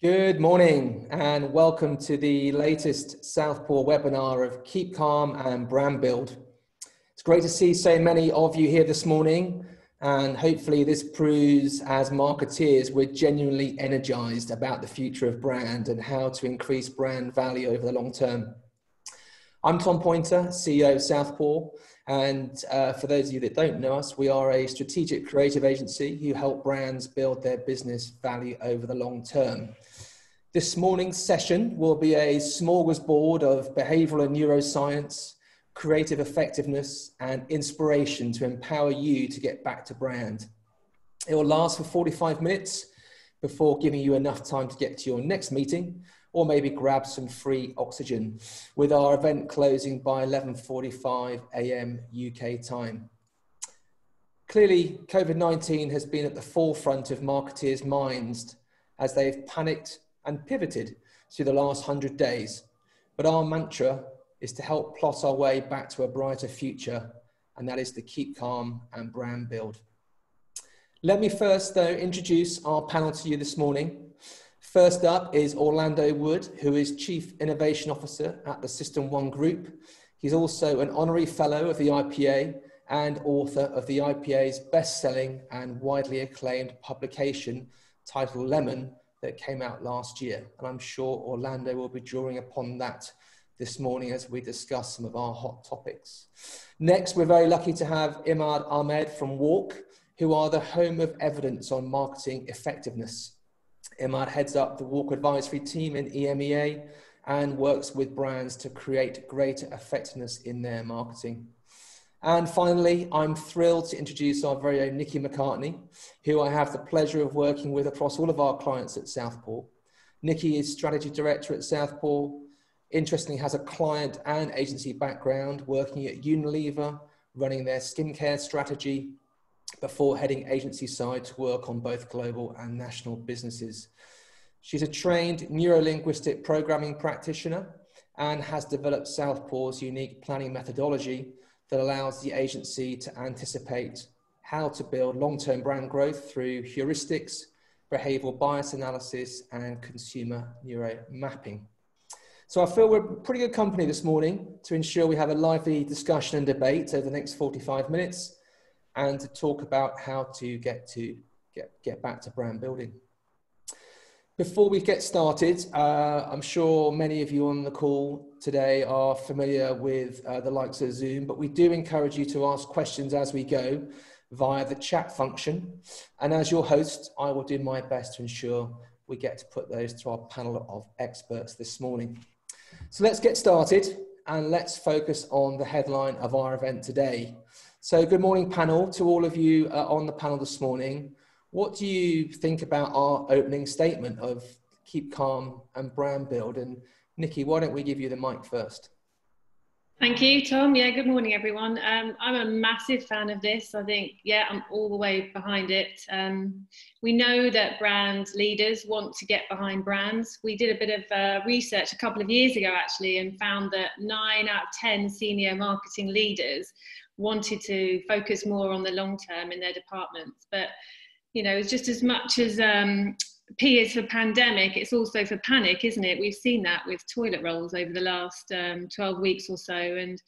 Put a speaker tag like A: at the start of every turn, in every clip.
A: Good morning and welcome to the latest Southpaw webinar of Keep Calm and Brand Build. It's great to see so many of you here this morning, and hopefully this proves as marketeers we're genuinely energized about the future of brand and how to increase brand value over the long term. I'm Tom Pointer, CEO of Southpaw, and for those of you that don't know us, we are a strategic creative agency who help brands build their business value over the long term. This morning's session will be a smorgasbord of behavioural and neuroscience, creative effectiveness, and inspiration to empower you to get back to brand. It will last for 45 minutes before giving you enough time to get to your next meeting, or maybe grab some free oxygen, with our event closing by 11:45 a.m. UK time. Clearly, COVID-19 has been at the forefront of marketers' minds as they've panicked and pivoted through the last 100 days. But our mantra is to help plot our way back to a brighter future, and that is to keep calm and brand build. Let me first, though, introduce our panel to you this morning. First up is Orlando Wood, who is Chief Innovation Officer at the System One Group. He's also an honorary fellow of the IPA and author of the IPA's best-selling and widely acclaimed publication titled Lemon, that came out last year. And I'm sure Orlando will be drawing upon that this morning as we discuss some of our hot topics. Next, we're very lucky to have Imad Ahmed from Walk, who are the home of evidence on marketing effectiveness. Imad heads up the Walk advisory team in EMEA and works with brands to create greater effectiveness in their marketing. And finally, I'm thrilled to introduce our very own Nikki McCartney, who I have the pleasure of working with across all of our clients at Southpaw. Nikki is Strategy Director at Southpaw, interestingly has a client and agency background, working at Unilever, running their skincare strategy, before heading agency side to work on both global and national businesses. She's a trained neuro-linguistic programming practitioner and has developed Southpaw's unique planning methodology that allows the agency to anticipate how to build long-term brand growth through heuristics, behavioral bias analysis, and consumer neuro mapping. So I feel we're pretty good company this morning to ensure we have a lively discussion and debate over the next 45 minutes and to talk about how to get back to brand building. Before we get started, I'm sure many of you on the call today are familiar with the likes of Zoom, but we do encourage you to ask questions as we go via the chat function. And as your host, I will do my best to ensure we get to put those to our panel of experts this morning. So let's get started and let's focus on the headline of our event today. So good morning, panel, to all of you on the panel this morning. What do you think about our opening statement of keep calm and brand build? And Nikki, why don't we give you the mic first?
B: Thank you, Tom. Yeah, good morning, everyone. I'm a massive fan of this. I think, yeah, I'm all the way behind it. We know that brand leaders want to get behind brands. We did a bit of research a couple of years ago, actually, and found that 9 out of 10 senior marketing leaders wanted to focus more on the long term in their departments. But you know, it's just as much as P is for pandemic, it's also for panic, isn't it? We've seen that with toilet rolls over the last 12 weeks or so. And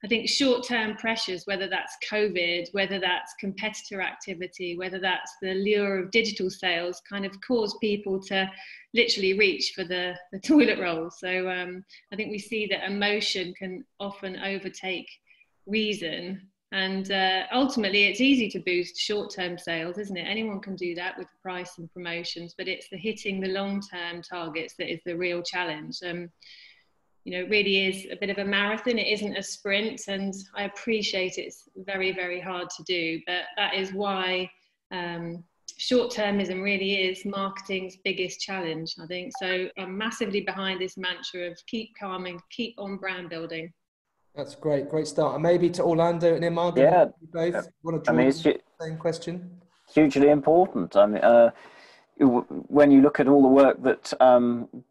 B: I think short-term pressures, whether that's COVID, whether that's competitor activity, whether that's the lure of digital sales, kind of cause people to literally reach for the toilet roll. So I think we see that emotion can often overtake reason. And ultimately, it's easy to boost short-term sales, isn't it? Anyone can do that with price and promotions, but it's the hitting the long-term targets that is the real challenge. You know, it really is a bit of a marathon. It isn't a sprint, and I appreciate it's very, very hard to do. But that is why short-termism really is marketing's biggest challenge, I think. So I'm massively behind this mantra of keep calm and keep on brand building.
A: That's great, great start. And maybe to Orlando and Imad,
C: yeah,
A: you both want to draw the same question?
C: Hugely important. I mean, when you look at all the work that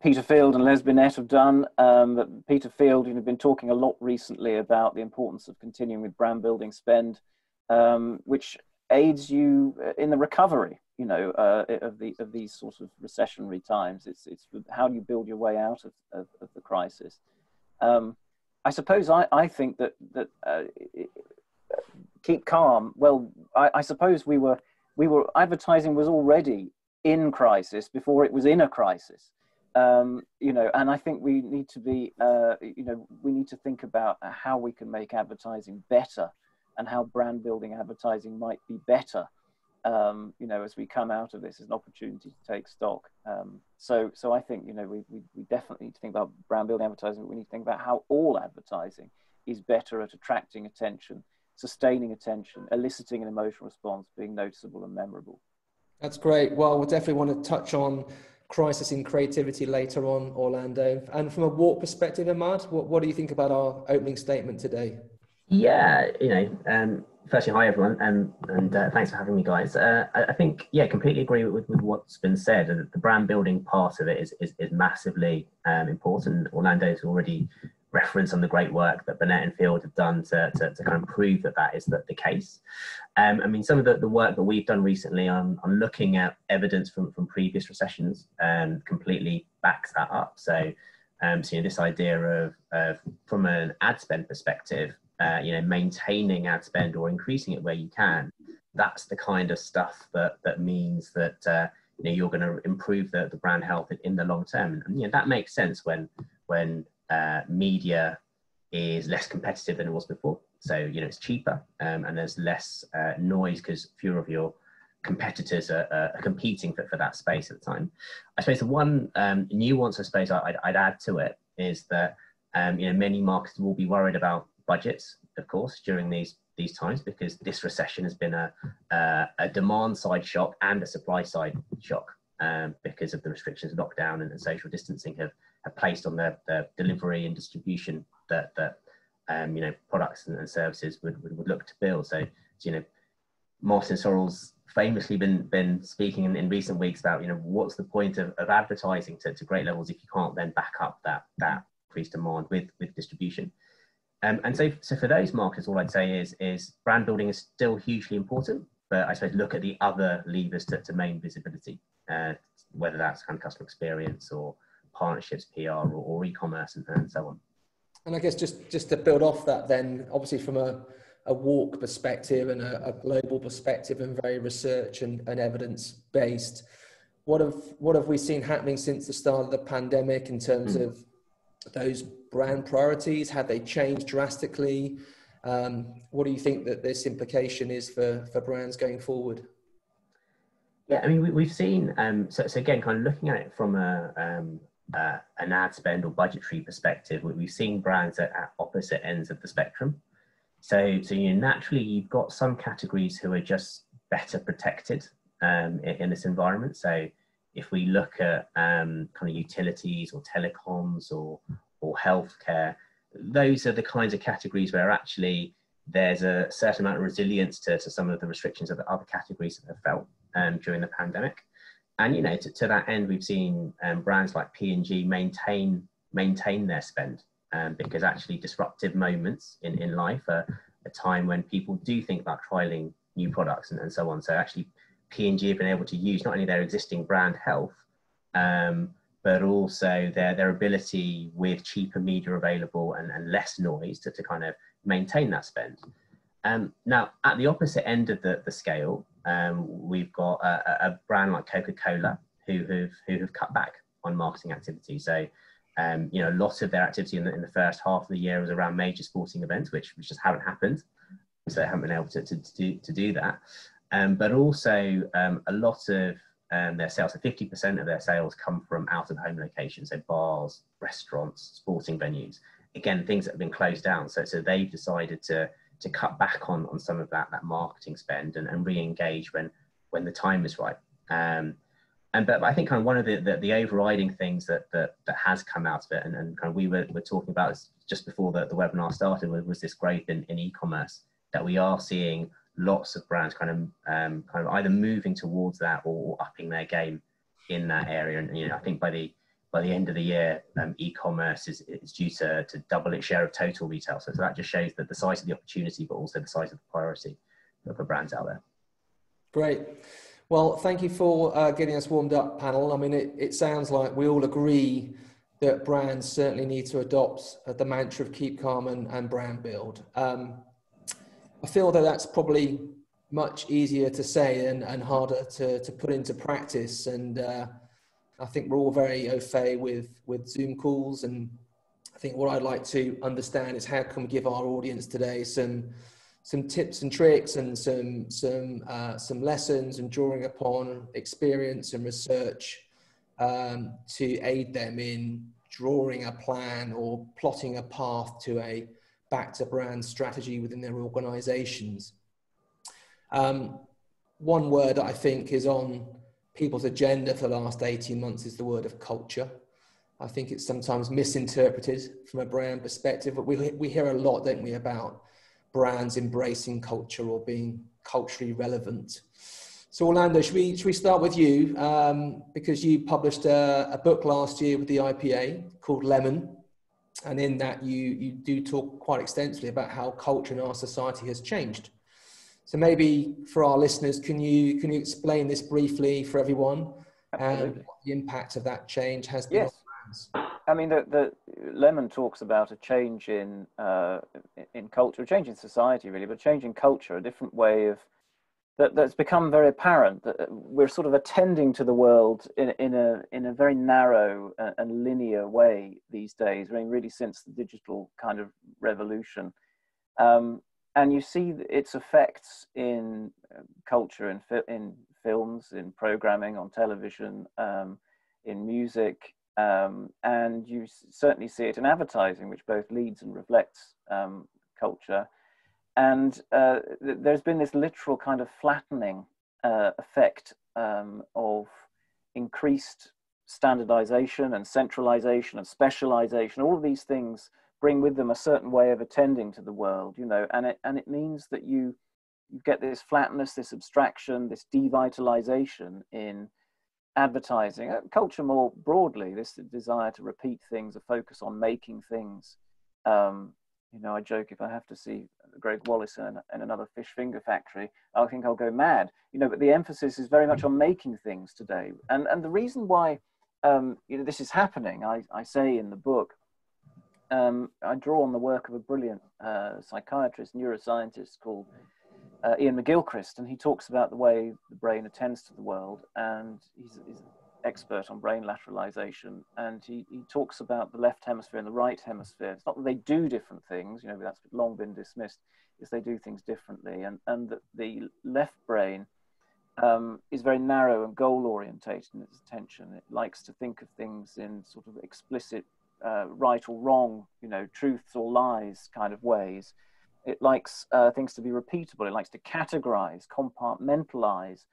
C: Peter Field and Les Binet have done, that Peter Field, you've been talking a lot recently about the importance of continuing with brand building spend, which aids you in the recovery. you know, of these sort of recessionary times. It's how do you build your way out of the crisis. I suppose I think that keep calm. Well, I suppose we were advertising was already in crisis before it was in a crisis. You know, and I think we need to be, you know, we need to think about how we can make advertising better and how brand building advertising might be better, you know, as we come out of this as an opportunity to take stock. So I think, you know, we definitely need to think about brand building advertising, but we need to think about how all advertising is better at attracting attention, sustaining attention, eliciting an emotional response, being noticeable and memorable.
A: That's great. Well, we'll definitely want to touch on crisis in creativity later on, Orlando. And from a walk perspective, Ahmad, what do you think about our opening statement today?
D: Yeah, you know, firstly, hi everyone, and thanks for having me, guys. I think, yeah, completely agree with what's been said. And the brand building part of it is massively important. Orlando's already referenced on the great work that Burnett and Field have done to kind of prove that is the case. I mean, some of the work that we've done recently on looking at evidence from previous recessions completely backs that up. So, so you know, this idea of from an ad spend perspective, you know, maintaining ad spend or increasing it where you can, that's the kind of stuff that means that you know, you're going to improve the brand health in the long term. And you know, that makes sense when media is less competitive than it was before. So, you know, it's cheaper and there's less noise because fewer of your competitors are competing for that space at the time. I suppose the one nuance, I suppose, I'd add to it is that, you know, many marketers will be worried about budgets, of course, during these times, because this recession has been a demand side shock and a supply side shock because of the restrictions, lockdown and social distancing have placed on the delivery and distribution that you know, products and services would look to build. So you know, Martin Sorrell's famously been speaking in recent weeks about, you know, what's the point of advertising to great levels if you can't then back up that increased demand with distribution. And so for those marketers, all I'd say is brand building is still hugely important, but I suppose look at the other levers to main visibility, whether that's kind of customer experience or partnerships, PR, or e-commerce and so on.
A: And I guess just to build off that then, obviously from a walk perspective and a global perspective and very research and evidence based, what have we seen happening since the start of the pandemic in terms of those brand priorities? Have they changed drastically? What do you think that this implication is for brands going forward?
D: Yeah, I mean, we've seen, so again, kind of looking at it from an ad spend or budgetary perspective, we've seen brands at opposite ends of the spectrum. So you know, naturally, you've got some categories who are just better protected in this environment. So if we look at kind of utilities or telecoms or healthcare, those are the kinds of categories where actually there's a certain amount of resilience to some of the restrictions that other categories have felt during the pandemic. And you know, to that end, we've seen brands like P&G maintain their spend because actually disruptive moments in life are a time when people do think about trialing new products and so on. So actually P&G have been able to use not only their existing brand health, but also their ability with cheaper media available and less noise to kind of maintain that spend. Now, at the opposite end of the scale, we've got a brand like Coca-Cola who have cut back on marketing activity. So, you know, a lot of their activity in the first half of the year was around major sporting events, which just haven't happened. So they haven't been able to do that. But also a lot of their sales, so 50% of their sales come from out-of-home locations, so bars, restaurants, sporting venues. Again, things that have been closed down. So they've decided to cut back on some of that marketing spend and re-engage when the time is right. But I think kind of one of the overriding things that has come out of it, and kind of we were talking about just before the webinar started, was this growth in e-commerce, that we are seeing lots of brands kind of either moving towards that or upping their game in that area. And you know, I think by the end of the year, e-commerce is due to double its share of total retail. So that just shows that the size of the opportunity, but also the size of the priority for brands out there.
A: Great. Well, thank you for getting us warmed up, panel. I mean, it sounds like we all agree that brands certainly need to adopt the mantra of keep calm and brand build. I feel that that's probably much easier to say and harder to put into practice. And I think we're all very au fait with Zoom calls. And I think what I'd like to understand is how can we give our audience today some tips and tricks and some lessons and drawing upon experience and research to aid them in drawing a plan or plotting a path to a back to brand strategy within their organizations. One word that I think is on people's agenda for the last 18 months is the word of culture. I think it's sometimes misinterpreted from a brand perspective, but we hear a lot, don't we, about brands embracing culture or being culturally relevant. So Orlando, should we start with you? Because you published a book last year with the IPA called Lemon. And in that you do talk quite extensively about how culture in our society has changed. So maybe for our listeners, can you explain this briefly for everyone?
C: Absolutely.
A: And what the impact of that change has been on brands?
C: I mean, the Lemon talks about a change in culture, a change in society, really, but a change in culture, a different way of that's become very apparent that we're sort of attending to the world in a very narrow and linear way these days. I mean, really since the digital kind of revolution, and you see its effects in culture, in films, in programming, on television, in music. And you certainly see it in advertising, which both leads and reflects culture. And there's been this literal kind of flattening effect of increased standardization and centralization and specialization. All of these things bring with them a certain way of attending to the world, you know, and it means that you get this flatness, this abstraction, this devitalization in advertising, culture more broadly, this desire to repeat things, a focus on making things. You know, I joke, if I have to see Greg Wallace in another fish finger factory, I think I'll go mad. You know, but the emphasis is very much on making things today. And the reason why, you know, this is happening, I say in the book, I draw on the work of a brilliant psychiatrist, neuroscientist called Ian McGilchrist, and he talks about the way the brain attends to the world, and he's an expert on brain lateralization, and he talks about the left hemisphere and the right hemisphere. It's not that they do different things, you know, that's long been dismissed, is they do things differently, and that the left brain is very narrow and goal orientated in its attention. It likes to think of things in sort of explicit right or wrong, you know, truths or lies kind of ways. It likes things to be repeatable. It likes to categorize, compartmentalize.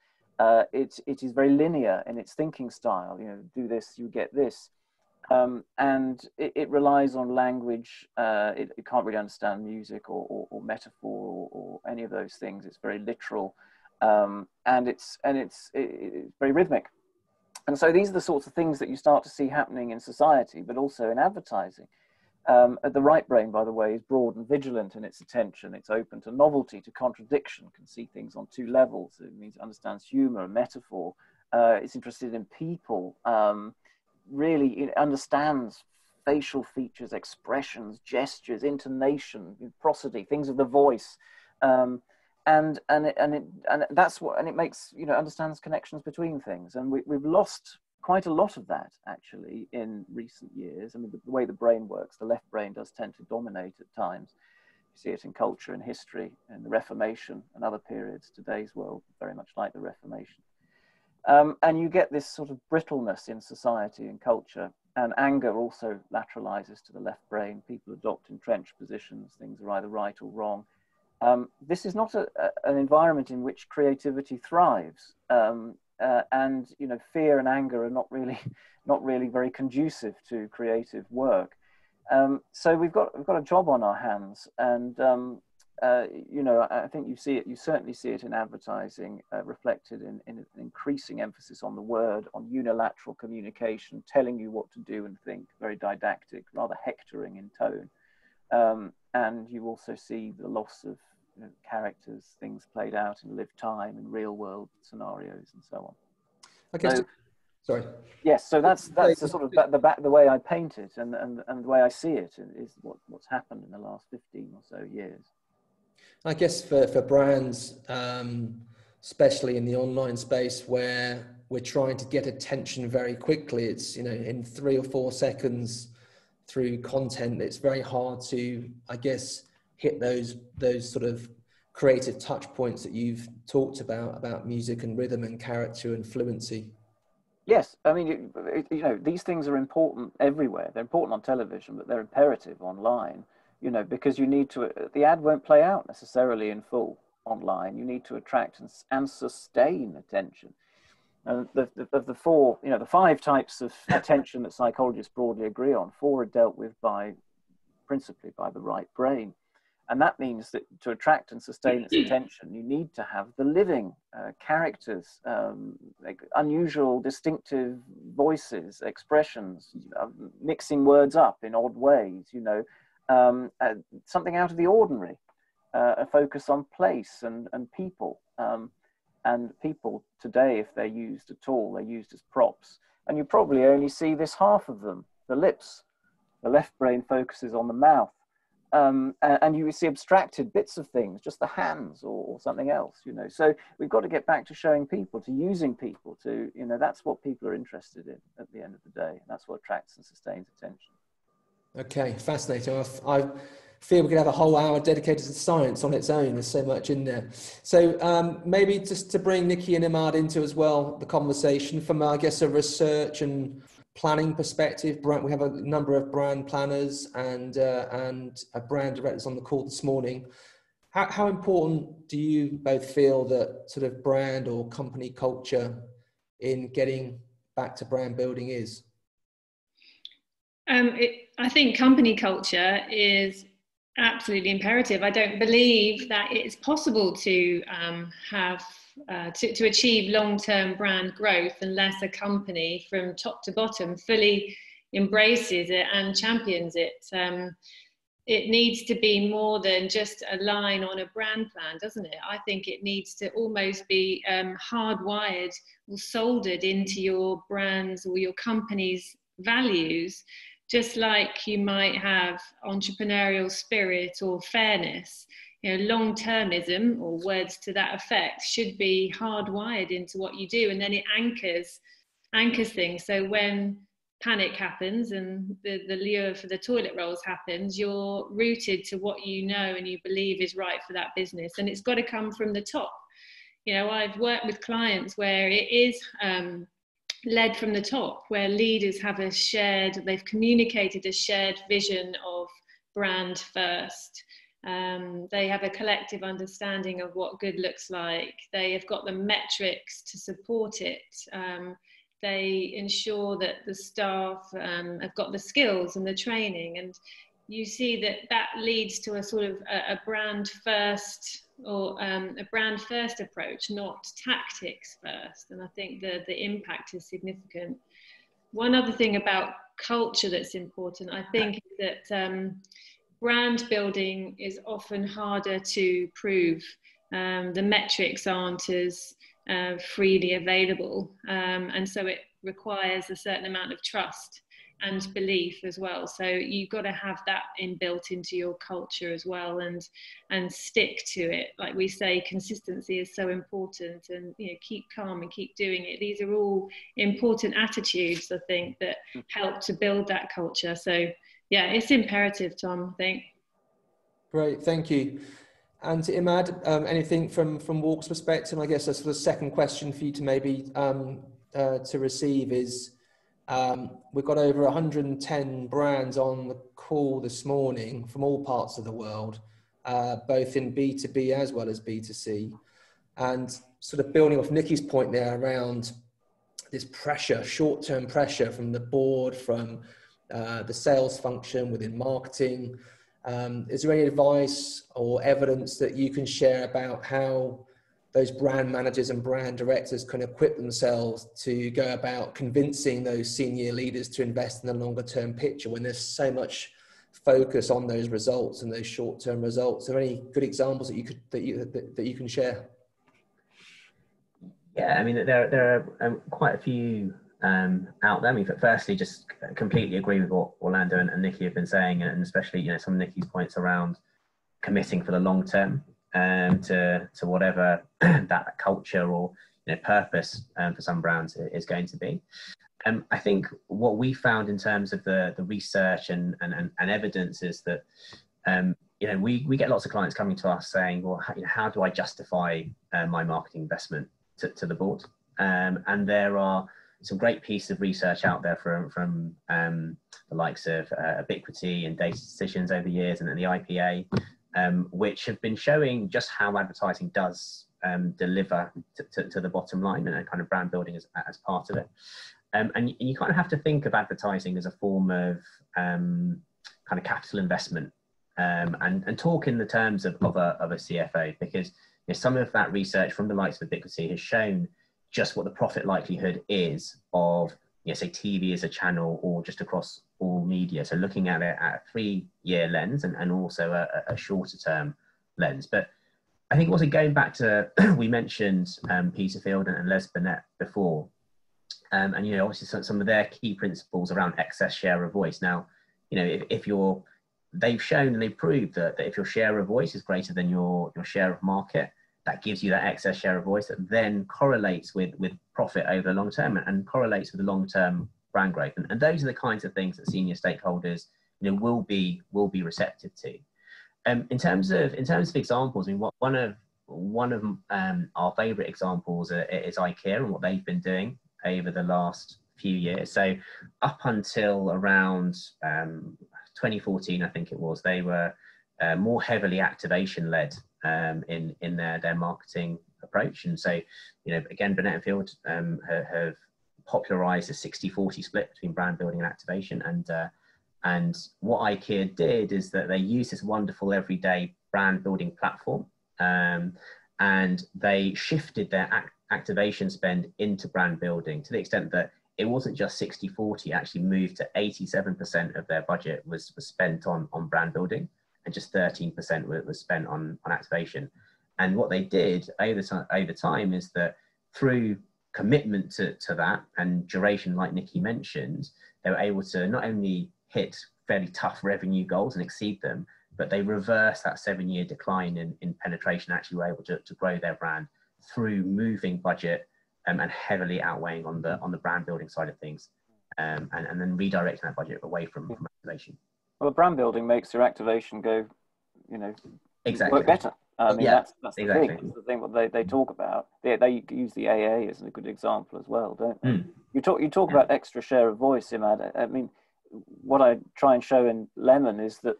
C: It is very linear in its thinking style. You know, do this, you get this. And it relies on language. It can't really understand music or metaphor or any of those things. It's very literal, and it's very rhythmic. And so these are the sorts of things that you start to see happening in society, but also in advertising. The right brain, by the way, is broad and vigilant in its attention. It's open to novelty, to contradiction, can see things on two levels. It means it understands humor and metaphor. It's interested in people. Really, it understands facial features, expressions, gestures, intonation, prosody, things of the voice. And that's what, and it makes, you know, understands connections between things. And we've lost quite a lot of that actually in recent years. I mean, the way the brain works, the left brain does tend to dominate at times. You see it in culture and history and the Reformation and other periods. Today's world, very much like the Reformation. And you get this sort of brittleness in society and culture, and anger also lateralizes to the left brain. People adopt entrenched positions. Things are either right or wrong. This is not an environment in which creativity thrives. And you know, fear and anger are not really very conducive to creative work. So we've got a job on our hands, and you know, I think you certainly see it in advertising, reflected in an increasing emphasis on the word, on unilateral communication, telling you what to do and think, very didactic, rather hectoring in tone. And you also see the loss of characters, things played out in lived time, in real world scenarios, and so on.
A: I guess.
C: So,
A: sorry.
C: Yes, so that's the sort of the way I paint it, and the way I see it is what's happened in the last 15 or so years.
A: I guess for brands, especially in the online space where we're trying to get attention very quickly, it's, you know, in 3 or 4 seconds through content, it's very hard to, I guess, hit those sort of creative touch points that you've talked about music and rhythm and character and fluency.
C: Yes, I mean, you know, these things are important everywhere. They're important on television, but they're imperative online, you know, because you need to, the ad won't play out necessarily in full online. You need to attract and sustain attention. And of the 4, you know, the 5 types of attention that psychologists broadly agree on, 4 are dealt with principally by the right brain. And that means that to attract and sustain its attention, you need to have the living characters, like unusual, distinctive voices, expressions, mixing words up in odd ways, you know, something out of the ordinary, a focus on place and people. And people today, if they're used at all, they're used as props. And you probably only see this half of them, the lips. The left brain focuses on the mouth. And you see abstracted bits of things, just the hands or something else, you know. So we've got to get back to showing people, to using people, to, you know, that's what people are interested in at the end of the day. And that's what attracts and sustains attention. Okay,
A: fascinating. I feel we could have a whole hour dedicated to science on its own. There's so much in there. So maybe just to bring Nikki and Imad into as well, the conversation from, I guess, a research and planning perspective. We have a number of brand planners and brand directors on the call this morning. How important do you both feel that sort of brand or company culture in getting back to brand building is?
B: I think company culture is absolutely imperative. I don't believe that it's possible to to achieve long-term brand growth unless a company from top to bottom fully embraces it and champions it. It needs to be more than just a line on a brand plan, doesn't it? I think it needs to almost be hardwired or soldered into your brand's or your company's values, just like you might have entrepreneurial spirit or fairness. You know, long-termism or words to that effect should be hardwired into what you do, and then it anchors things. So when panic happens and the lure for the toilet rolls happens, you're rooted to what you know and you believe is right for that business, and it's got to come from the top. You know, I've worked with clients where it is led from the top, where leaders have they've communicated a shared vision of brand first. They have a collective understanding of what good looks like. They have got the metrics to support it. They ensure that the staff have got the skills and the training. And you see that leads to a sort of a brand first or a brand first approach, not tactics first. And I think the impact is significant. One other thing about culture that's important, I think, is that brand building is often harder to prove. The metrics aren't as freely available, and so it requires a certain amount of trust and belief as well. So you've got to have that inbuilt into your culture as well, and stick to it. Like we say, consistency is so important, and, you know, keep calm and keep doing it. These are all important attitudes, I think, that help to build that culture. So yeah, it's imperative, Tom, I think.
A: Great, thank you. And to Imad, anything from Walk's perspective? I guess a sort of second question for you to maybe to receive is, we've got over 110 brands on the call this morning from all parts of the world, both in B2B as well as B2C. And sort of building off Nikki's point there around this pressure, short-term pressure from the board, from the sales function within marketing. Is there any advice or evidence that you can share about how those brand managers and brand directors can equip themselves to go about convincing those senior leaders to invest in the longer term picture when there's so much focus on those results and those short-term results. Are there any good examples that you can share?
D: Yeah, I mean, there are quite a few out there. I mean, firstly, just completely agree with what Orlando and Nikki have been saying, and especially, you know, some of Nikki's points around committing for the long term to whatever that culture or, you know, purpose for some brands is going to be. I think what we found in terms of the research and evidence is that you know, we get lots of clients coming to us saying, well, how do I justify my marketing investment to the board? And there are some great pieces of research out there from the likes of Ubiquity and Data Decisions over the years, and then the IPA, which have been showing just how advertising does deliver to the bottom line, and kind of brand building as part of it. And you kind of have to think of advertising as a form of kind of capital investment, and talk in the terms of a CFO, because, you know, some of that research from the likes of Ubiquity has shown just what the profit likelihood is of, you know, say TV as a channel or just across all media. So looking at it at a 3-year lens and also a shorter term lens. But I think also going back to, we mentioned Peter Field and Les Burnett before, and, you know, obviously some of their key principles around excess share of voice. Now, you know, they've shown and they've proved that if your share of voice is greater than your share of market, that gives you that excess share of voice that then correlates with profit over the long term and correlates with the long-term brand growth. And those are the kinds of things that senior stakeholders, you know, will be receptive to. In terms of examples, I mean, one of our favourite examples is IKEA and what they've been doing over the last few years. So up until around 2014, I think it was, they were more heavily activation led in their marketing approach. And so, you know, again, Burnett and Field have popularized a 60-40 split between brand building and activation. And what IKEA did is that they used this wonderful everyday brand building platform, and they shifted their activation spend into brand building to the extent that it wasn't just 60-40, actually moved to 87% of their budget was spent on brand building, and just 13% was spent on activation. And what they did over time is that through commitment to that and duration, like Nikki mentioned, they were able to not only hit fairly tough revenue goals and exceed them, but they reversed that 7-year decline in penetration, actually were able to grow their brand through moving budget and heavily outweighing on the brand building side of things, and then redirecting that budget away from activation.
C: Well, brand building makes your activation go, you know,
D: exactly
C: work better. I mean,
D: yeah,
C: that's the
D: exactly.
C: thing. It's the thing what they talk about. They use the AA as a good example as well, don't they? You talk about extra share of voice, Imad. I mean, what I try and show in Lemon is that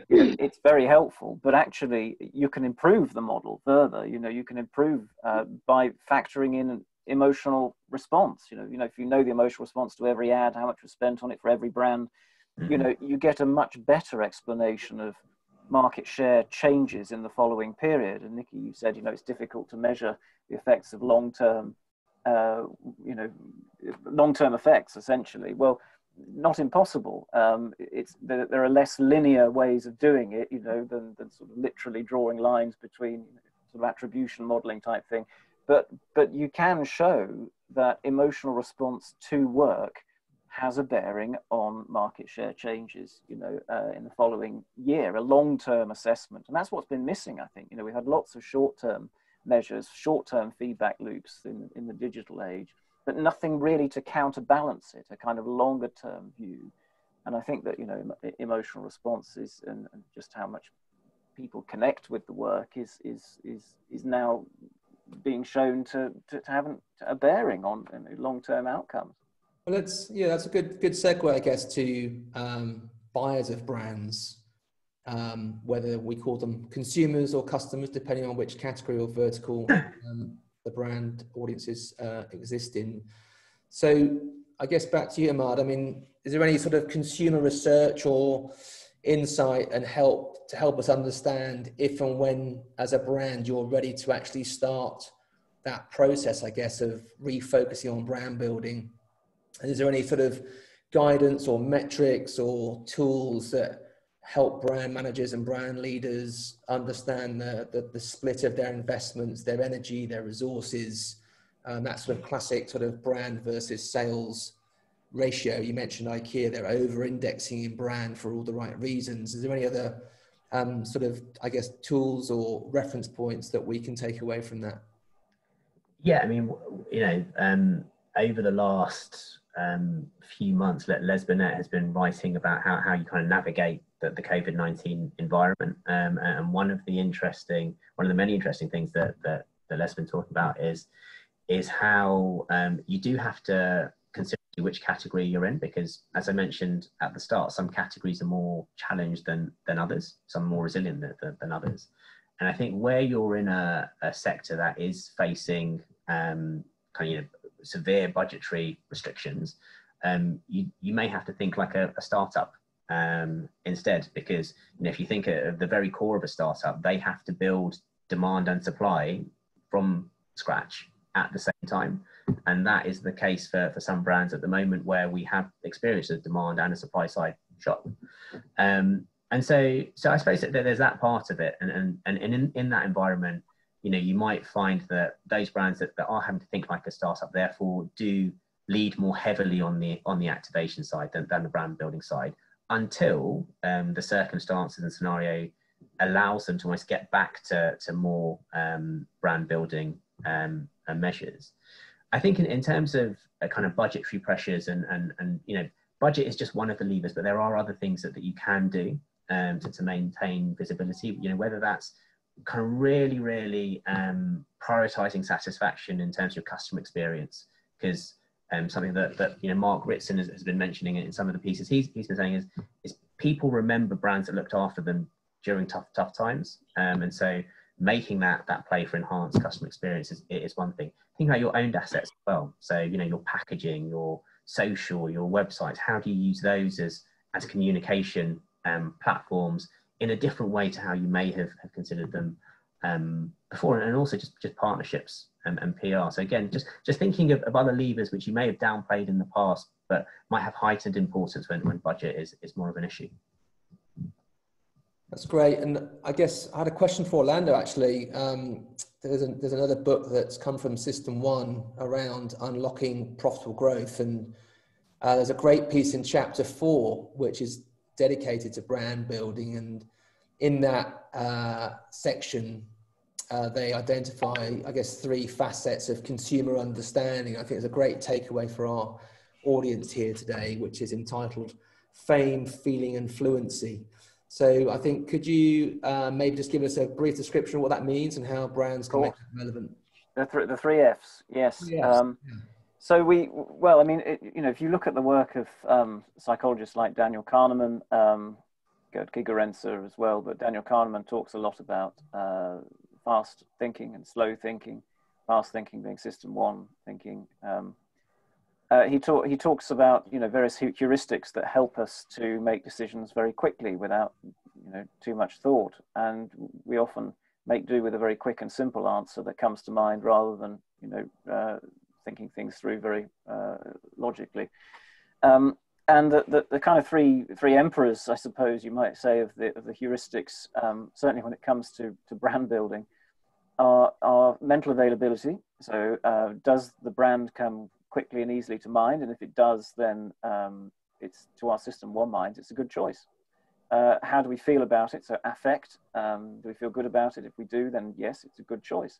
C: it's very helpful, but actually you can improve the model further. You know, you can improve by factoring in an emotional response. You know, if you know the emotional response to every ad, how much was spent on it for every brand, you know, you get a much better explanation of market share changes in the following period. And Nikki, you said, you know, it's difficult to measure the effects of long-term, you know, long-term effects, essentially. Well, not impossible. There are less linear ways of doing it, you know, than sort of literally drawing lines between, you know, sort of attribution modeling type thing. But you can show that emotional response to work has a bearing on market share changes, you know, in the following year, a long-term assessment. And that's what's been missing, I think. You know, we had lots of short-term measures, short-term feedback loops in the digital age, but nothing really to counterbalance it, a kind of longer-term view. And I think that, you know, emotional responses and just how much people connect with the work is now being shown to have a bearing on, you know, long-term outcomes.
A: Well, that's a good segue, I guess, to buyers of brands, whether we call them consumers or customers, depending on which category or vertical the brand audiences exist in. So I guess back to you, Imad. I mean, is there any sort of consumer research or insight and help to help us understand if and when, as a brand, you're ready to actually start that process, I guess, of refocusing on brand building? And is there any sort of guidance or metrics or tools that help brand managers and brand leaders understand the split of their investments, their energy, their resources, that sort of classic sort of brand versus sales ratio. You mentioned IKEA, they're over-indexing in brand for all the right reasons. Is there any other sort of, I guess, tools or reference points that we can take away from that?
D: Yeah, I mean, over the last few months, Les Binet has been writing about how you kind of navigate the COVID-19 environment. And one of the many interesting things that Les has been talking about is how you do have to consider which category you're in, because as I mentioned at the start, some categories are more challenged than others, some are more resilient than others. And I think where you're in a sector that is facing kind of severe budgetary restrictions, you may have to think like a startup instead, because if you think of the very core of a startup, they have to build demand and supply from scratch at the same time. And that is the case for some brands at the moment, where we have experienced a demand and a supply side shock. And so I suppose that there's that part of it. And in that environment, you might find that those brands that are having to think like a startup, therefore do lead more heavily on the activation side than the brand building side, until the circumstances and scenario allows them to almost get back to more brand building measures. I think in terms of kind of budgetary pressures and budget is just one of the levers, but there are other things that you can do to maintain visibility, whether that's kind of really prioritizing satisfaction in terms of your customer experience, because something that Mark Ritson has been mentioning in some of the pieces he's been saying is people remember brands that looked after them during tough times, and so making that play for enhanced customer experience is one thing. Think about your owned assets as well. So your packaging, your social, your websites. How do you use those as communication platforms in a different way to how you may have considered them before? And also just partnerships and PR. So again, just thinking of other levers which you may have downplayed in the past, but might have heightened importance when budget is more of an issue.
A: That's great. And I guess I had a question for Orlando, actually. There's another book that's come from System 1 around unlocking profitable growth. And there's a great piece in chapter 4, which is dedicated to brand building. And in that section, they identify, I guess, 3 facets of consumer understanding. I think it's a great takeaway for our audience here today, which is entitled Fame, Feeling and Fluency. So I think, could you maybe just give us a brief description of what that means and how brands can make it relevant?
C: The 3 Fs, yes.
A: 3 Fs.
C: So if you look at the work of psychologists like Daniel Kahneman, Gerd Gigerenzer as well, but Daniel Kahneman talks a lot about fast thinking and slow thinking, fast thinking being System 1 thinking. He talks about various heuristics that help us to make decisions very quickly without too much thought, and we often make do with a very quick and simple answer that comes to mind rather than thinking things through very logically. And the kind of three emperors, I suppose you might say, of the heuristics, certainly when it comes to brand building, are mental availability. So does the brand come quickly and easily to mind? And if it does, then it's, to our System 1 minds, it's a good choice. How do we feel about it? So affect, do we feel good about it? If we do, then yes, it's a good choice.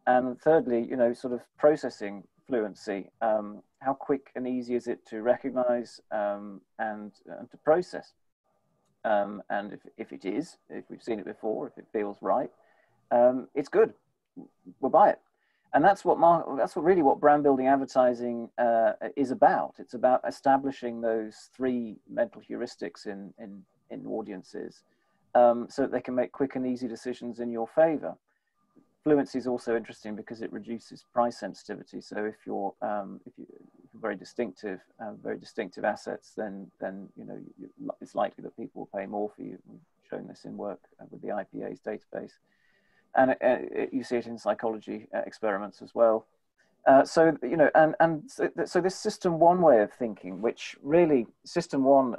C: And thirdly, sort of processing fluency. How quick and easy is it to recognize and to process? And if it is, if we've seen it before, if it feels right, it's good. We'll buy it. And that's really what brand building advertising is about. It's about establishing those 3 mental heuristics in audiences, so that they can make quick and easy decisions in your favor. Fluency is also interesting because it reduces price sensitivity. So if you're very distinctive assets, then it's likely that people will pay more for you. We've shown this in work with the IPA's database. And you see it in psychology experiments as well. So this System 1 way of thinking, which really System 1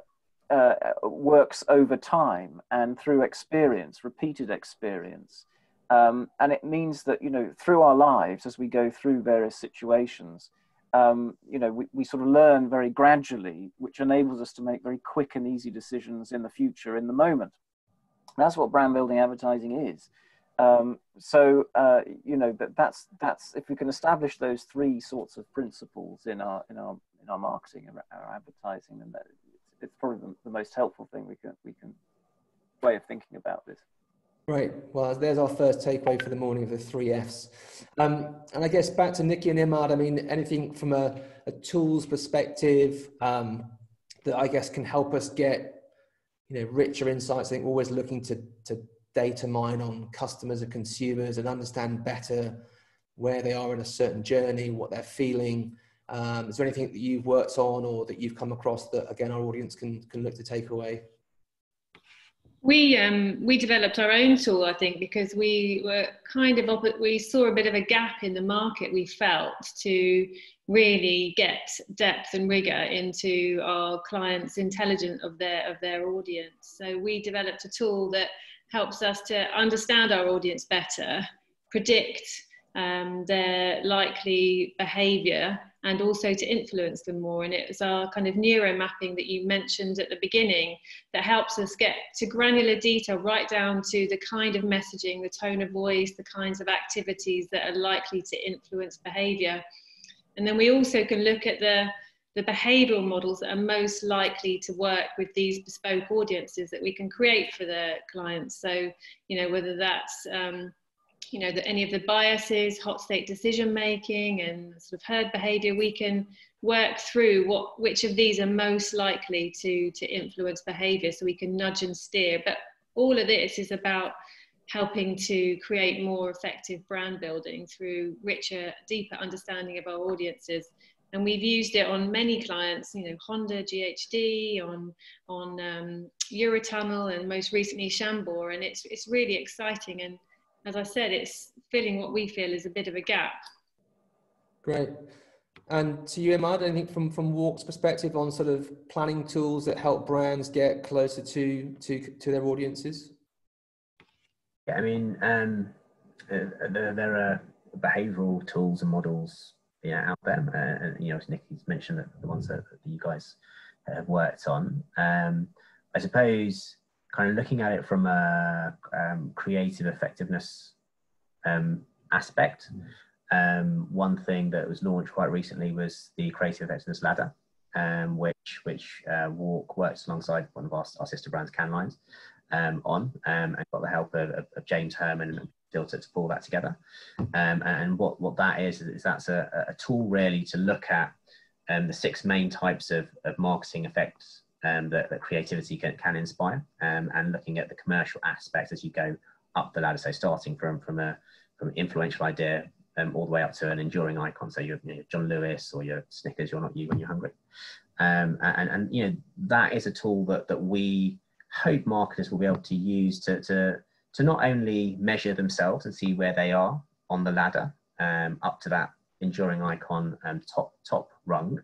C: works over time and through experience, repeated experience. And it means that, you know, through our lives, as we go through various situations, you know, we sort of learn very gradually, which enables us to make very quick and easy decisions in the future, in the moment. That's what brand building advertising is. You know, that's if we can establish those three sorts of principles in our marketing and our advertising, then it's probably the most helpful thing we can way of thinking about this.
A: Right. Well, there's our first takeaway for the morning of the 3 Fs. And I guess back to Nikki and Imad, I mean, anything from a tools perspective that I guess can help us get, you know, richer insights. I think we're always looking to data mine on customers and consumers and understand better where they are in a certain journey, what they're feeling. Is there anything that you've worked on or that you've come across that, again, our audience can look to take away?
B: We developed our own tool, I think, because we were we saw a bit of a gap in the market, we felt, to really get depth and rigor into our clients' intelligence of their audience. So we developed a tool that helps us to understand our audience better, predict their likely behaviour, and also to influence them more. And it was our kind of neuro mapping that you mentioned at the beginning that helps us get to granular detail, right down to the kind of messaging, the tone of voice, the kinds of activities that are likely to influence behaviour. And then we also can look at the behavioural models that are most likely to work with these bespoke audiences that we can create for the clients. So, you know, whether that's you know, any of the biases, hot state decision making, and sort of herd behaviour, we can work through which of these are most likely to influence behaviour, so we can nudge and steer. But all of this is about helping to create more effective brand building through richer, deeper understanding of our audiences. And we've used it on many clients, you know, Honda, GHD, on Eurotunnel, and most recently Chambord, and it's really exciting. And as I said, it's filling what we feel is a bit of a gap.
A: Great. And to you, Imad, anything from Walk's perspective on sort of planning tools that help brands get closer to their audiences?
D: Yeah, I mean, there are behavioural tools and models, you know, out there. And, you know, as Nikki's mentioned, that the ones that you guys have worked on. I suppose, kind of looking at it from a creative effectiveness aspect, one thing that was launched quite recently was the Creative Effectiveness Ladder, which Walk works alongside one of our sister brands, Canlines, on, and got the help of James Herman and Filter to pull that together. And what that is that's a tool really to look at the 6 main types of marketing effects that creativity can inspire, and looking at the commercial aspects as you go up the ladder. So starting from an influential idea all the way up to an enduring icon. So you're John Lewis, or your Snickers, you're not you when you're hungry. And you know, that is a tool that we hope marketers will be able to use to not only measure themselves and see where they are on the ladder up to that enduring icon top rung,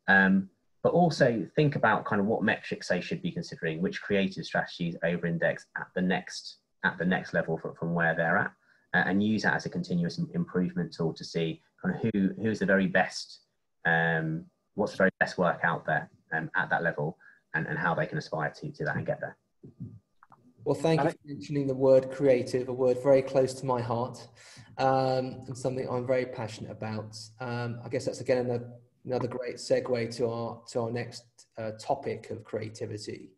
D: but also think about kind of what metrics they should be considering, which creative strategies over-index at the next level from where they're at, and use that as a continuous improvement tool to see kind of who's the very best, what's the very best work out there at that level, and how they can aspire to that and get there.
A: Well, thank you for mentioning the word creative, a word very close to my heart, and something I'm very passionate about. I guess that's again another great segue to our next topic of creativity.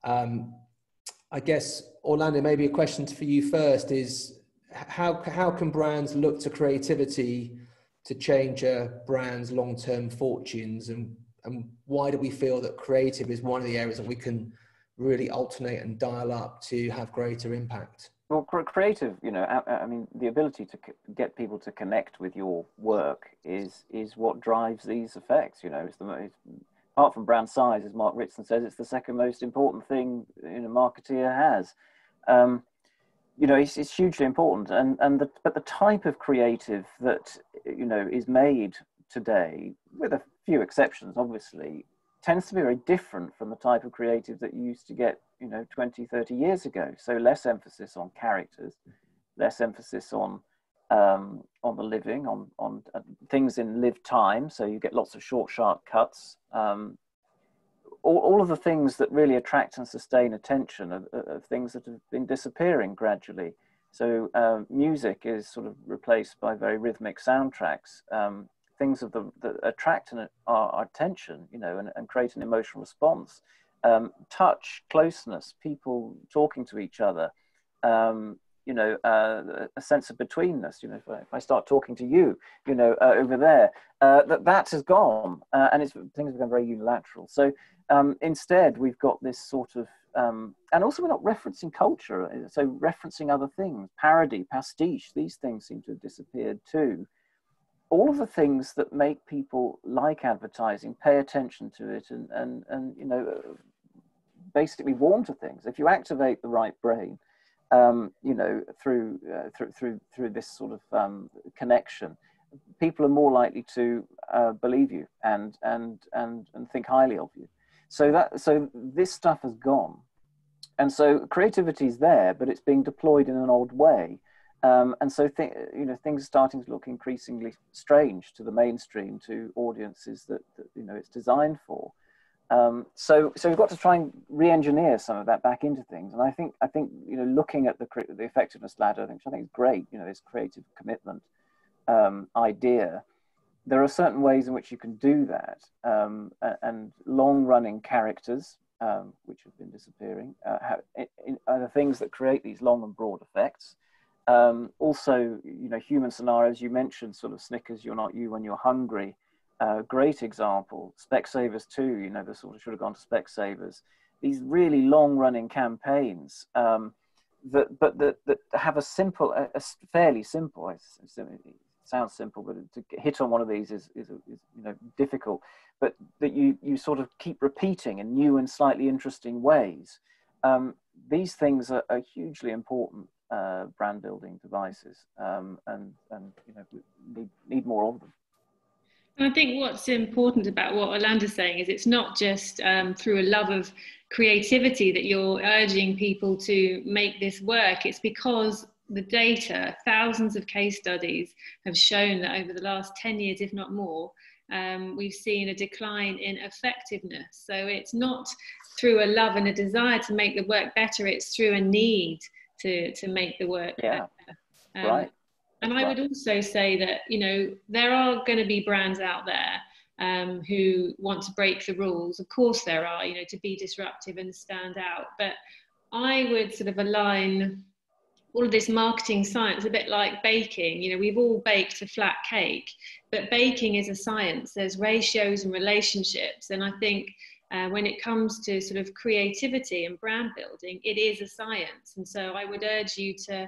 A: I guess, Orlando, maybe a question for you first is, how can brands look to creativity to change a brand's long-term fortunes, and why do we feel that creative is one of the areas that we can really alternate and dial up to have greater impact?
C: Well, creative, you know, I mean, the ability to get people to connect with your work is what drives these effects. You know, it's apart from brand size, as Mark Ritson says, it's the second most important thing a marketeer has. You know, it's hugely important, but the type of creative that, you know, is made today, with a few exceptions, obviously, tends to be very different from the type of creative that you used to get, 20, 30 years ago. So less emphasis on characters, less emphasis on the living, on things in live time. So you get lots of short, sharp cuts. All of the things that really attract and sustain attention of things that have been disappearing gradually. So music is sort of replaced by very rhythmic soundtracks. Things that attract our attention, and create an emotional response. Touch, closeness, people talking to each other, a sense of betweenness. If I start talking to you, over there, that has gone, and things become very unilateral. So instead, we've got this sort of, and also we're not referencing culture, so referencing other things, parody, pastiche. These things seem to have disappeared too. All of the things that make people like advertising, pay attention to it, and basically warm to things. If you activate the right brain, through this sort of connection, people are more likely to believe you and think highly of you. So this stuff has gone, and so creativity is there, but it's being deployed in an odd way. And so things are starting to look increasingly strange to the mainstream, to audiences that it's designed for. So we've got to try and re-engineer some of that back into things. And I think looking at the effectiveness ladder, which I think is great, this creative commitment idea. There are certain ways in which you can do that, and long-running characters, which have been disappearing, are the things that create these long and broad effects. Also, human scenarios. You mentioned sort of Snickers, you're not you when you're hungry. Great example. Specsavers too. They sort of should have gone to Specsavers. These really long-running campaigns that have a fairly simple. It sounds simple, but to hit on one of these is difficult. But that you sort of keep repeating in new and slightly interesting ways. These things are hugely important. Brand building devices, and we need more of them.
B: And I think what's important about what Orlando's saying is it's not just through a love of creativity that you're urging people to make this work. It's because the data, thousands of case studies have shown that over the last 10 years, if not more, we've seen a decline in effectiveness. So it's not through a love and a desire to make the work better, it's through a need to make the work better.
C: Right.
B: And I would also say that, there are going to be brands out there who want to break the rules. Of course there are, to be disruptive and stand out. But I would sort of align all of this marketing science a bit like baking. We've all baked a flat cake, but baking is a science. There's ratios and relationships. And I think when it comes to sort of creativity and brand building, it is a science. And so I would urge you to,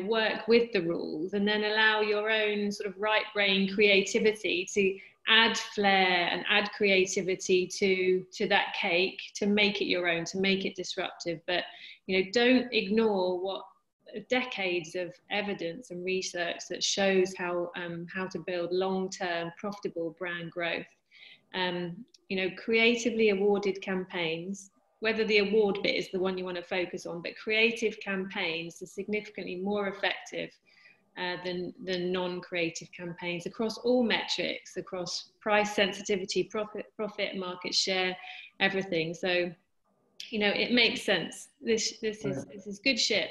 B: work with the rules and then allow your own sort of right brain creativity to add flair and add creativity to that cake, to make it your own, to make it disruptive. But, don't ignore what decades of evidence and research that shows how to build long-term profitable brand growth. Creatively awarded campaigns, whether the award bit is the one you want to focus on, but creative campaigns are significantly more effective than non-creative campaigns across all metrics, across price sensitivity, profit, market share, everything. So, it makes sense. This is good shit.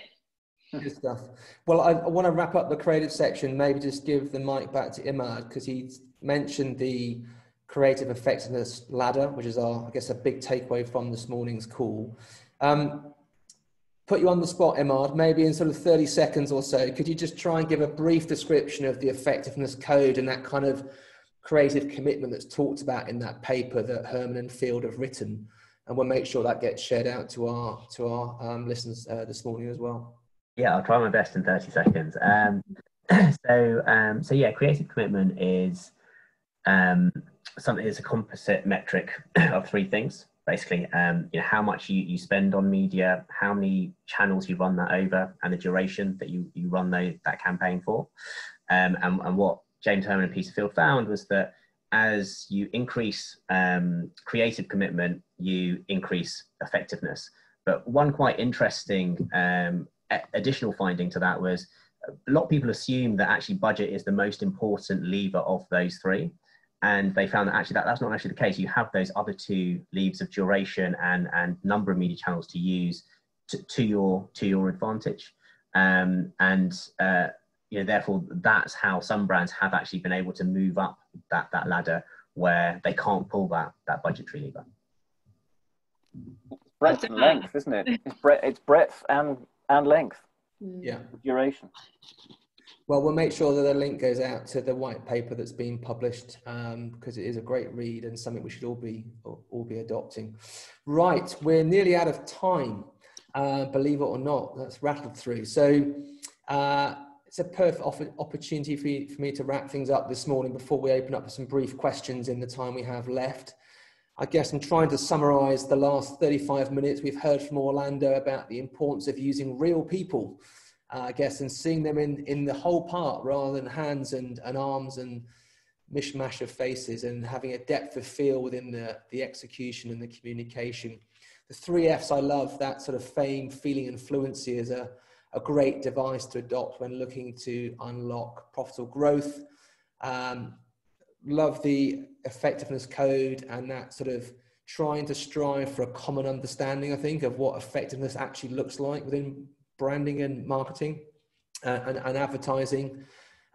A: Good stuff. Well, I want to wrap up the creative section, maybe just give the mic back to Imad, because he mentioned the creative effectiveness ladder, which is I guess, a big takeaway from this morning's call. Put you on the spot, Imad, maybe in sort of 30 seconds or so, could you just try and give a brief description of the effectiveness code and that kind of creative commitment that's talked about in that paper that Herman and Field have written? And we'll make sure that gets shared out to our listeners this morning as well.
D: Yeah, I'll try my best in 30 seconds. So yeah, creative commitment is something that's a composite metric of three things. Basically, how much you spend on media, how many channels you run that over, and the duration that you run that campaign for. And what James Herman and Peter Field found was that as you increase creative commitment, you increase effectiveness. But one quite interesting additional finding to that was a lot of people assume that actually budget is the most important lever of those three. And they found that actually that's not actually the case. You have those other two levers of duration and number of media channels to use to your advantage. Therefore, that's how some brands have actually been able to move up that ladder where they can't pull that budgetary lever.
C: Breadth and length, isn't it? It's breadth and length.
A: Yeah.
C: Duration.
A: Well, we'll make sure that a link goes out to the white paper that's been published, because it is a great read and something we should all be adopting. Right, we're nearly out of time, believe it or not. That's rattled through. So it's a perfect opportunity for me to wrap things up this morning before we open up for some brief questions in the time we have left. I guess I'm trying to summarize the last 35 minutes. We've heard from Orlando about the importance of using real people, I guess, and seeing them in the whole part rather than hands and arms and mishmash of faces, and having a depth of feel within the execution and the communication. The 3 Fs, I love that sort of fame, feeling, and fluency is a great device to adopt when looking to unlock profitable growth. Love the effectiveness code and that sort of trying to strive for a common understanding, I think, of what effectiveness actually looks like within branding and marketing and advertising.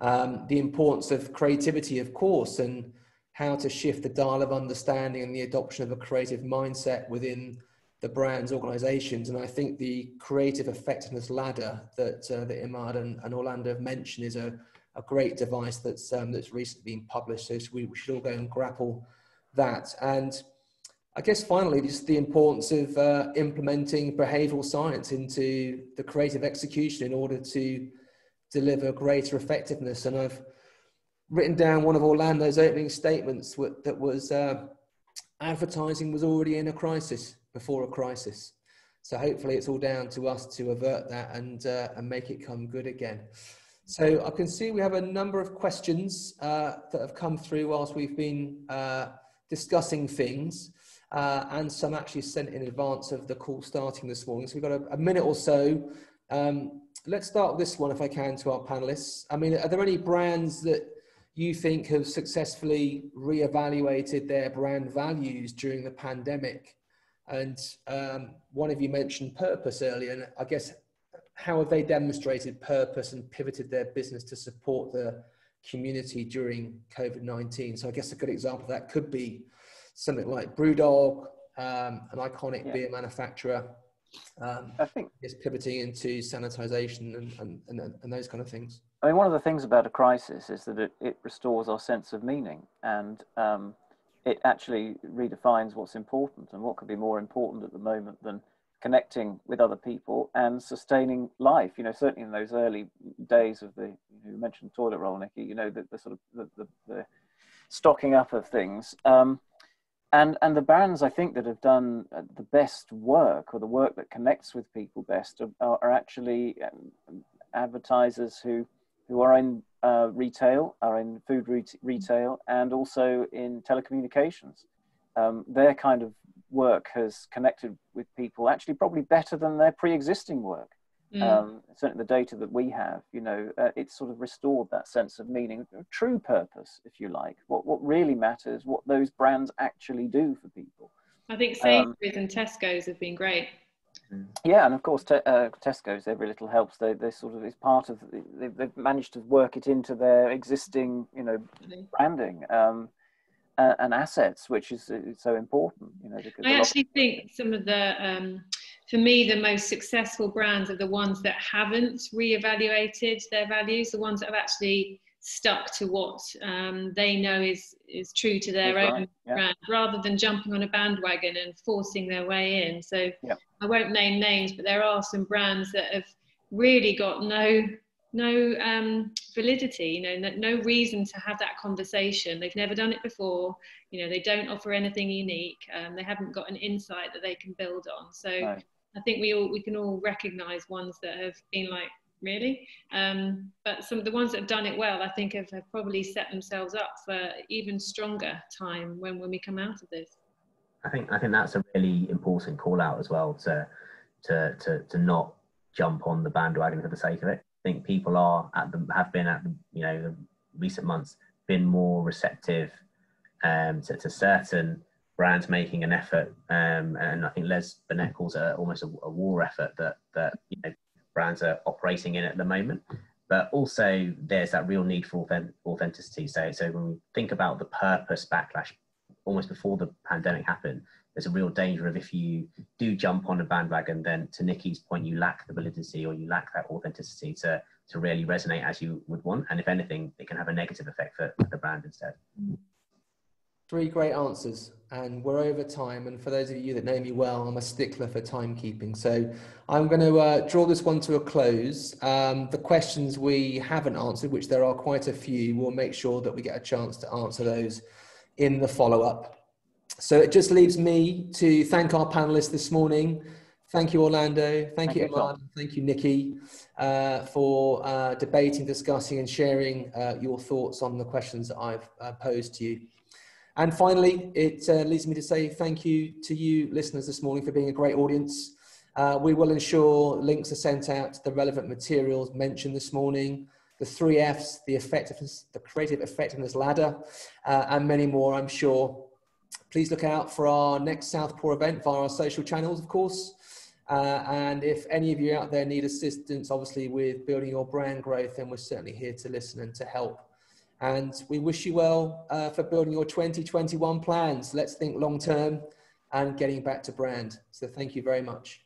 A: The importance of creativity, of course, and how to shift the dial of understanding and the adoption of a creative mindset within the brand's organizations. And I think the creative effectiveness ladder that Imad and Orlando have mentioned is a great device that's recently been published. So we should all go and grapple that. And I guess finally, just the importance of implementing behavioral science into the creative execution in order to deliver greater effectiveness. And I've written down one of Orlando's opening statements that was advertising was already in a crisis before a crisis. So hopefully it's all down to us to avert that and make it come good again. So I can see we have a number of questions that have come through whilst we've been discussing things, and some actually sent in advance of the call starting this morning. So we've got a minute or so. Let's start with this one, if I can, to our panelists. I mean, are there any brands that you think have successfully reevaluated their brand values during the pandemic? And one of you mentioned purpose earlier, and I guess, how have they demonstrated purpose and pivoted their business to support the community during COVID-19? So I guess a good example of that could be something like Brewdog, an iconic beer manufacturer,
C: I think
A: is pivoting into sanitization and those kind of things.
C: I mean, one of the things about a crisis is that it restores our sense of meaning, and it actually redefines what's important, and what could be more important at the moment than connecting with other people and sustaining life. You know, certainly in those early days of you mentioned toilet roll, Nikki, you know, the sort of the stocking up of things. And the brands, I think, that have done the best work, or the work that connects with people best, are actually advertisers who are in retail, are in food retail, and also in telecommunications. Their kind of work has connected with people actually probably better than their pre-existing work. Certainly the data that we have, you know, it's sort of restored that sense of meaning, true purpose, if you like, what really matters, what those brands actually do for people.
B: I think Sainsbury's and Tesco's have been great.
C: Yeah, and of course Tesco's, every little helps. They sort of, it's part of, they've managed to work it into their existing, you know, branding and assets, which is so important, you know. Because
B: I actually think some of the for me, the most successful brands are the ones that haven't reevaluated their values, the ones that have actually stuck to what they know is true to their own brand, rather than jumping on a bandwagon and forcing their way in. So I won't name names, but there are some brands that have really got no validity, you know, no reason to have that conversation. They've never done it before, you know, they don't offer anything unique, they haven't got an insight that they can build on. So I think we can all recognize ones that have been like really. But some of the ones that have done it well, I think have probably set themselves up for even stronger time when we come out of this.
D: I think that's a really important call out as well, to not jump on the bandwagon for the sake of it. I think people have been at the, you know, the recent months been more receptive to certain brands making an effort, and I think Les Burnett calls it almost a war effort that you know, brands are operating in at the moment. But also there's that real need for authenticity. So when we think about the purpose backlash almost before the pandemic happened, there's a real danger of, if you do jump on a bandwagon, then to Nikki's point, you lack the validity, or you lack that authenticity to really resonate as you would want. And if anything, it can have a negative effect for the brand instead.
A: 3 great answers, and we're over time. And for those of you that know me well, I'm a stickler for timekeeping. So I'm going to draw this one to a close. The questions we haven't answered, which there are quite a few, we'll make sure that we get a chance to answer those in the follow-up. So it just leaves me to thank our panelists this morning. Thank you, Orlando. Thank you, Imad. Thank you, Nikki, for debating, discussing, and sharing your thoughts on the questions that I've posed to you. And finally, it leads me to say thank you to you listeners this morning for being a great audience. We will ensure links are sent out to the relevant materials mentioned this morning, the 3 Fs, the effectiveness, the creative effectiveness ladder, and many more, I'm sure. Please look out for our next Southpaw event via our social channels, of course. And if any of you out there need assistance, obviously, with building your brand growth, then we're certainly here to listen and to help. And we wish you well for building your 2021 plans. Let's think long term and getting back to brand. So thank you very much.